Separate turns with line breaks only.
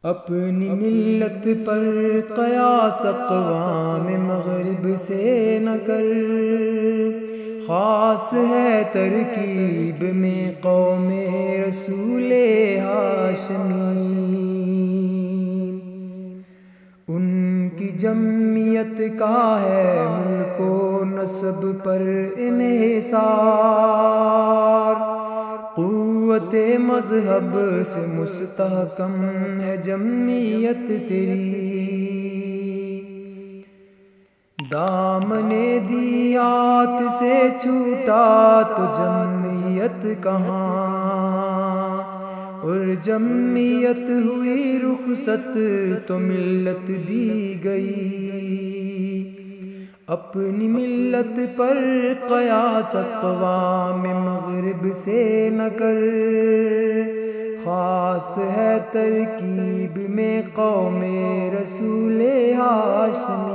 اپنی ملت پر قیاس اقوام مغرب سے نہ کر، خاص ہے ترکیب میں قوم رسول ہاشمی۔ ان کی جمعیت کا ہے ملک و نسب پر انحصار، قوت مذہب سے مستحکم ہے جمعیت تیری۔ دامن دیات سے چھوٹا تو جمعیت کہاں، اور جمعیت ہوئی رخصت تو ملت بھی گئی۔ اپنی ملت پر قیاس اقوام مغرب سے نہ کر، خاص ہے ترکیب میں قوم رسول ہاشمی۔